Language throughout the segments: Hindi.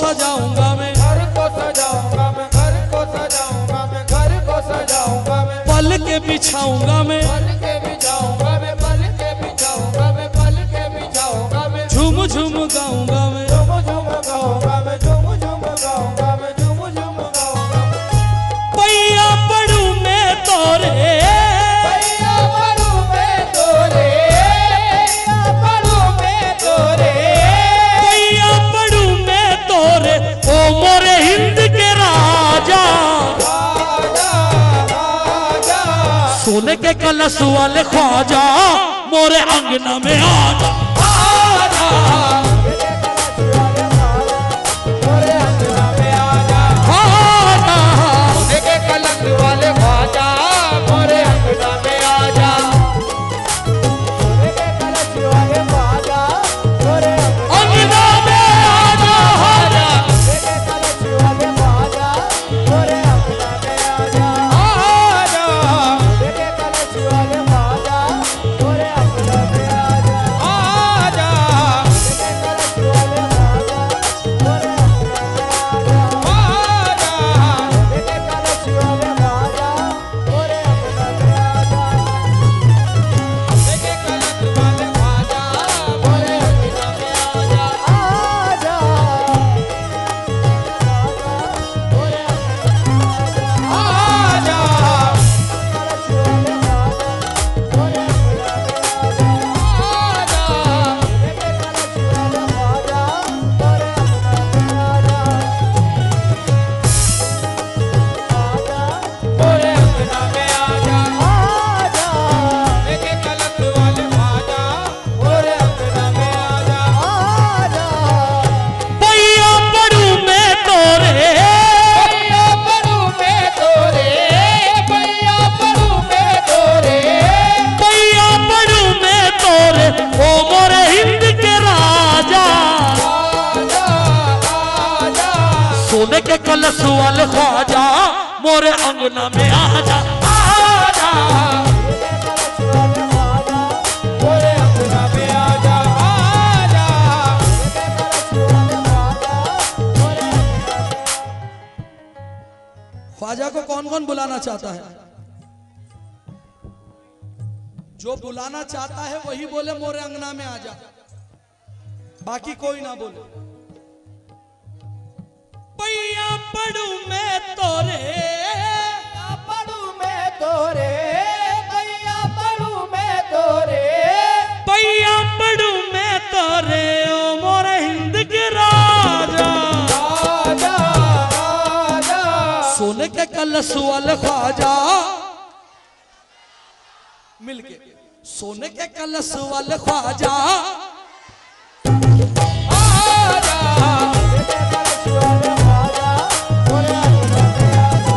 सजाऊंगा मैं, घर को सजाऊंगा मैं, घर को सजाऊंगा मैं, घर को सजाऊंगा मैं, पल के बिछाऊंगा मैं, पल के बिछाऊंगा मैं, पल के बिछाऊंगा मैं, पल के बिछाऊंगा मैं, झूम झूम गाऊंगा मैं, झूम झूम गाऊंगा मैं, झूम झूम गाऊंगा मैं, झूम झूम गाऊंगा मैं। पैया पड़ू मैं तोरे, पैया पड़ू मैं तोरे, पैया पड़ू मैं तोरे, पैया पड़ू मैं तोरे, ओ मोरे हिंद के राजा, राजा राजा सोने के कलश वाले ख्वाजा, मोरे अंगना में आजा, आजा, मोरे अंगना में आजा, आजा, सोने के कलश वाले ख्वाजा, मोरे अंगना में आजा, सोने के कलश वाले ख्वाजा, मोरे अंगना में आजा, आजा, सोने के कलश वाले ख्वाजा, मोरे अंगना में आजा, आजा, सोने के कलश वाले ख्वाजा, मोरे अंगना में आजा, आजा, सोने के कलश वाले ख्वाजा, मोरे अंगना में आजा, आजा, सोने के कलश वाले ख्वाजा, मोरे अंगना में आजा, सोने के कलश वाले ख्वाजा, मोरे अंगना में आजा, आजा, मोरे आजा, कलश वाले ख्वाजा, मोरे अंगना में आजा, आजा, सोने के कलश वाले ख्वाजा, मोरे अंगना में आजा, आजा, मोरे अंगना में आजा, आजा, सोने के कलश वाले ख्वाजा, मोरे अंगना में आजा, आजा, पैया पड़ू मैं तोरे, पैया पड़ू मैं तोरे, पैया पड़ू मैं तोरे, पैया पड़ू मैं तोरे, ओ मोरे हिंद के राजा, आजा आजा सोने के कलश वाले ख्वाजा, मोरे अंगना में आजा, आजा, मोरे अंगना में आजा, आजा, ख्वाजा को कौन कौन बुलाना चाहता है? जो बुलाना चाहता है वही बोले मोरे अंगना में आजा, बाकी कोई ना बोले। पैया पड़ू मैं तोरे, पड़ू मैं तोरे, पैया पड़ू मैं तोरे, पैया पड़ू मैं तोरे, ओ मोरे हिंद के राजा, आजा आजा सोने के कलश वाले ख्वाजा, मिलके सोने के कलश वाले ख्वाजा, आजा, मोरे अंगना में आजा,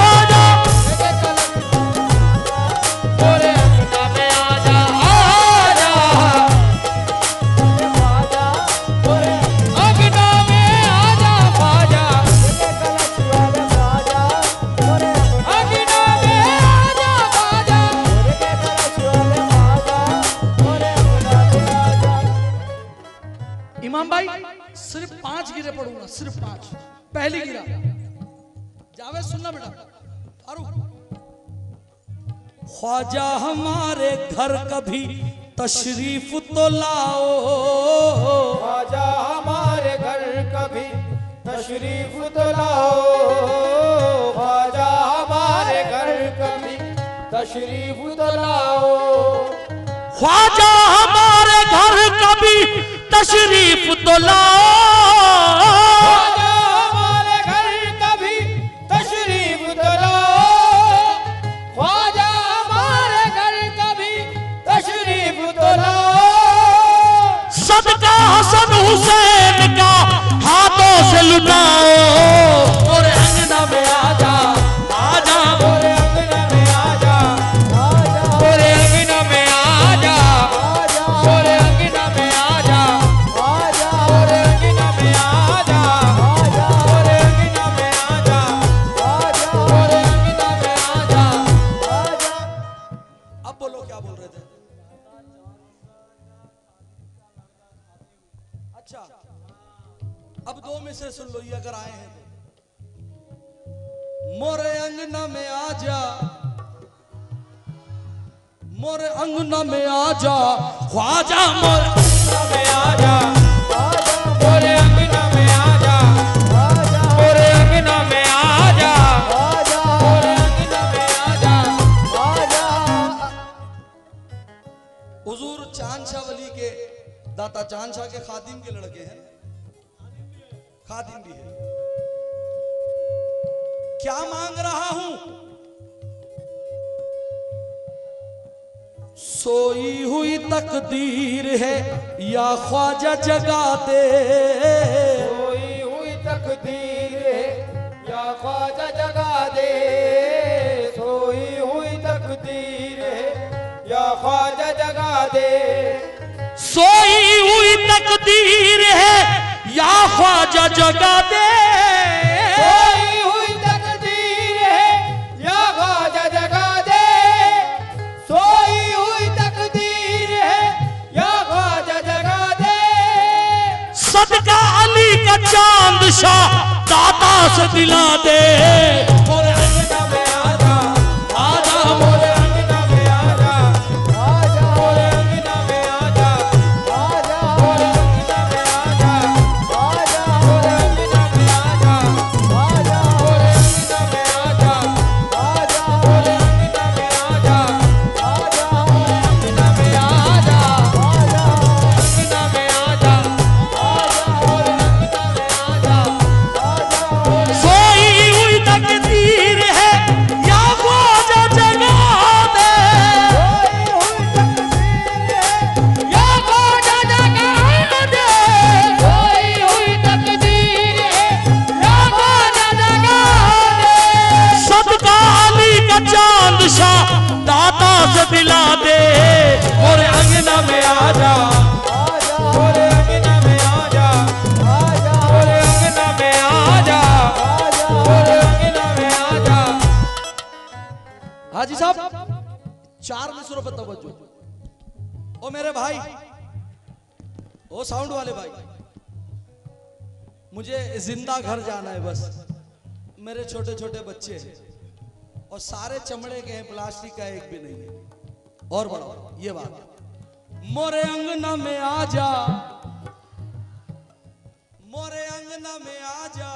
आजा, मोरे अंगना में आजा, आजा, मोरे अंगना में आजा ख्वाजा, मोरे अंगना में आजा, आजा, मोरे अंगना में आजा, ख्वाजा, अंगना में आजा, ख्वाजा, इमाम भाई सिर्फ 5 गिरे पढ़ूंगा, सिर्फ 5। पहली गिरा जावेद सुनना बेटा, ख्वाजा हमारे घर कभी तशरीफ तो लाओ, ख्वाजा हमारे घर कभी तशरीफ तो लाओ, ख्वाजा हमारे घर कभी तशरीफ तो लाओ, ख्वाजा हमारे घर कभी तशरीफ तो लाओ, ख्वाजा हमारे घर कभी तशरीफ तो लाओ, ख्वाजा हमारे घर कभी तशरीफ तो लाओ, सदका हसन हुसैन का हाथों से लुटाओ, और अंगना में आजा, आजा, मोरे अंगना में आजा, आजा, मोरे अंगना में आजा, आजा, मोरे अंगना में आजा, आजा, मोरे अंगना में आजा, क्या बोल रहे थे? अच्छा, अब दो में से सुन लो ये अगर आए हैं तो। मोरे अंगना में आजा, मोरे अंगना में आजा ख्वाजा, मोरे अंगना में आजा, मोरे अंगना में आजा, मोरे अंगना में आजा, मोरे अंगना में आजा। हुजूर चांद शाह वली के दाता चांद शाह के खादिम के लड़के हैं, खादिम भी है। क्या मांग रहा हूं? सोई हुई तकदीर है या ख्वाजा जगा दे, सोई हुई तकदीर है या ख्वाजा जगा दे, सोई हुई तकदीर है या ख्वाजा जगा दे, सोई हुई तकदीर है या ख्वाजा जगा दे, सोई हुई तकदीर है या ख्वाजा जगा दे, सोई हुई तकदीर है या ख्वाजा जगा दे। सदका अली का चांद शाह दाता से दिला दे, मोरे अंगना में आजा, आजा मोरे अंगना में आजा, मोरे अंगना में आजा, मोरे अंगना में आजा, मोरे अंगना में आजा, मोरे अंगना में आजा, मोरे अंगना में आजा, अंगना में आजा, अंगना में आजा, मोरे अंगना में आजा। सोई हुई तकदीर है या ख्वाजा जगा दे, या ख्वाजा जगा दे, सोई हुई तकदीर है या ख्वाजा जगा दे। सदका अली का चांद शाह दाता से दिला दे, मोरे अंगना में आजा, मोरे अंगना में आजा, मोरे अंगना में आजा, मोरे अंगना में आजा। हाजी साहब 4 मिसरों पर तवज्जो। ओ मेरे भाई, ओ साउंड वाले भाई, मुझे जिंदा घर जाना है बस। मेरे छोटे छोटे बच्चे हैं और सारे चमड़े के हैं, प्लास्टिक का एक भी नहीं है। और बढ़ाओ ये बात, मोरे अंगना में आजा, मोरे अंगना में आजा,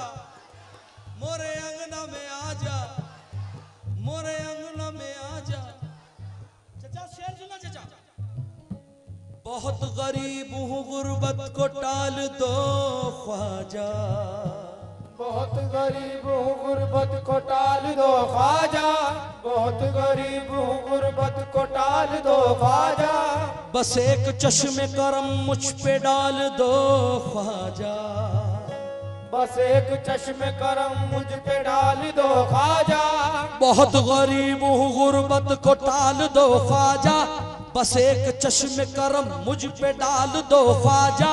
मोरे अंगना में आजा, मोरे अंगना में आजा। चचा शेर सुना चचा। बहुत गरीब हूँ गुर्बत को टाल दो ख्वाजा, बहुत गरीब हूँ गुर्बत को टाल दो ख्वाजा, बहुत गरीब हूँ गुर्बत को टाल दो ख्वाजा, बस एक चश्मे करम मुझ पे डाल दो ख्वाजा, बस एक चश्मे करम मुझ पे डाल दो ख्वाजा, बहुत गरीब हूँ गुर्बत को टाल दो ख्वाजा, बस एक चश्मे करम मुझ पे डाल दो ख्वाजा।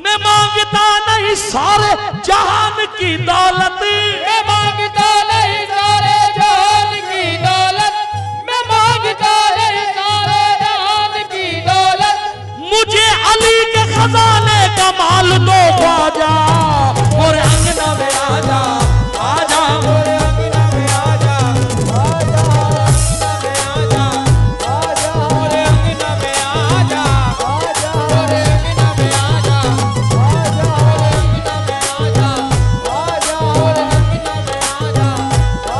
मैं मांगता नहीं सारे जहान की दौलत, मैं मांगता नहीं सारे जहान की दौलत, मैं मांगता नहीं सारे जहान की दौलत, मुझे अली के खजाने का माल दो ख्वाजा, मोरे अंगना में आजा, आजा मोरे अंगना में आजा, आजा अंगना में आजा, मोरे अंगना में आजा, मोरे अंगना में आजा, मोरे अंगना में आजा, मोरे अंगना में आजा, मोरे अंगना में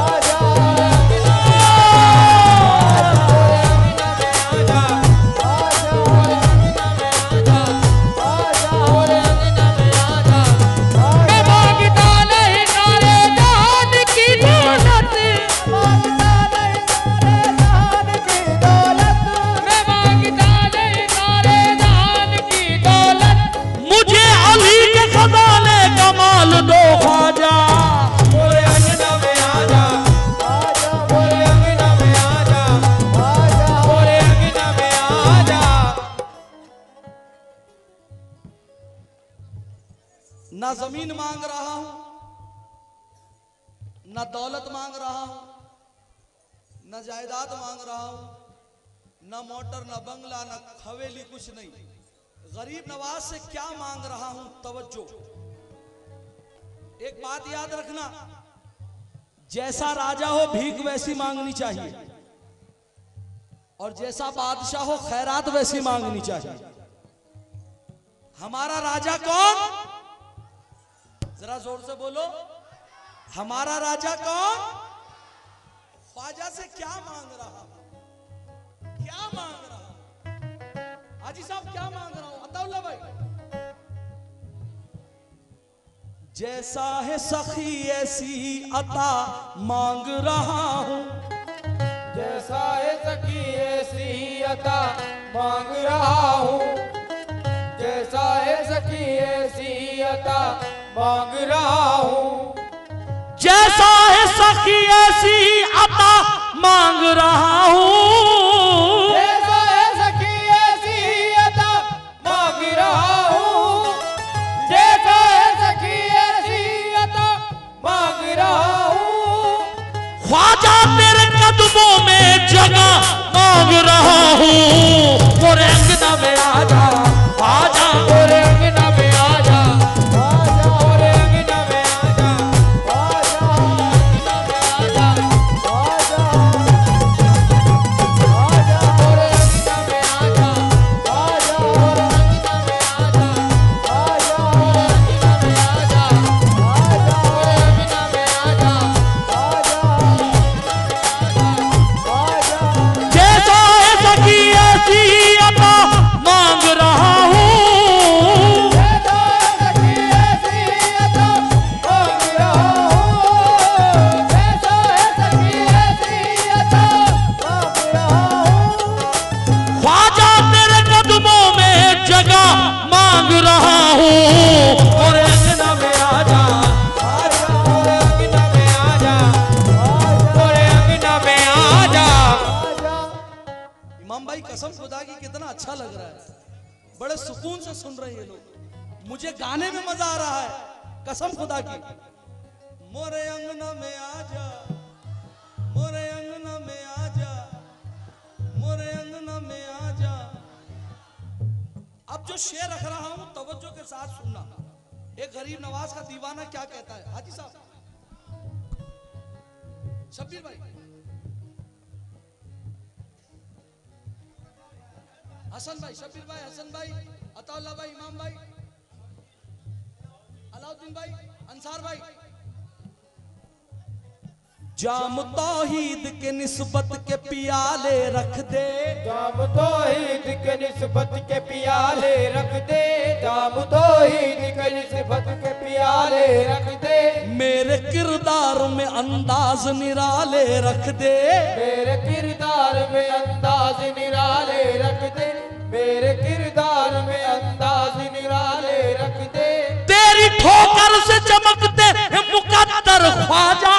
मैं मांगता नहीं सारे जहान की दौलत, मांगता नहीं सारे जहान की दौलत, मैं मांगता नहीं सारे जहान की दौलत, मुझे अली के खजाने का माल दो ख्वाजा, मोरे अंगना में आजा, मोरे अंगना में आजा, मोरे अंगना में आजा। ना जमीन मांग रहा हूं, ना दौलत मांग रहा हूं, ना जायदाद मांग रहा हूं, ना मोटर ना बंगला ना हवेली, कुछ नहीं। गरीब नवाज से क्या मांग रहा हूं, तवज्जो। एक बात याद रखना, जैसा राजा हो भीख वैसी मांगनी चाहिए, और जैसा बादशाह हो खैरात वैसी मांगनी चाहिए। हमारा राजा कौन? जरा जोर से बोलो, हमारा राजा कौन? ख्वाजा से क्या मांग रहा, क्या मांग रहा? हाजी साहब क्या मांग रहा हूं, अताउल्ला भाई? जैसा है सखी ऐसी अता मांग रहा हूं, जैसा है सखी ऐसी अता मांग रहा हूँ, जैसा है सखी ऐसी अता मांग रहा हूँ, जैसा है सखी ऐसी अता मांग रहा हूं, जैसा है सखी ऐसी अता मांग रहा हूँ, जैसा है सखी ऐसी अता मांग रहा हूँ, ख्वाजा तेरे कदमों में जगह मांग रहा हूँ। मोरे अंगना में आजा, आजा मोरे अंगना में आजा, आजा मोरे अंगना में आजा, आजा अंगना में आजा, आजा आजा मोरे अंगना में आजा, आजा मोरे अंगना में आजा, आजा मोरे अंगना में आजा, आजा मोरे अंगना में आजा, आजा जैसा है सखी ऐसी अता मांग रहा हूँ, ख्वाजा तेरे कदमों में जगह मांग रहा हूँ। मोरे अंगना में आजा, मोरे अंगना में आजा, मोरे अंगना में आजा। इमाम भाई कसम खुदा की कितना अच्छा लग रहा है, बड़े सुकून से सुन रहे हैं ये लोग, मुझे गाने में मजा आ रहा है कसम खुदा की। मोरे अंगना में आजा, मोरे अंगना में आजा, मोरे अंगना में आजा। अब जो शेर रख रहा हूं तवज्जो के साथ सुनना। एक गरीब नवाज का दीवाना क्या कहता है, हाजी साहब, शब्बीर भाई, हसन भाई, शब्बीर भाई, हसन भाई, अताउल्ला भाई, इमाम भाई, अलाउद्दीन भाई, अंसार भाई। जाम तौहीद के निस्बत के पियाले रख दे, जाम तौहीद के निस्बत के पियाले रख दे, जाम तौहीद के निस्बत के पियाले रख दे, मेरे किरदार में अंदाज निराले रख दे, मेरे किरदार में अंदाज निराले रख दे, मेरे किरदार में अंदाज निराले रख दे। तेरी ठोकर से चमकते हैं मुकद्दर ख्वाजा,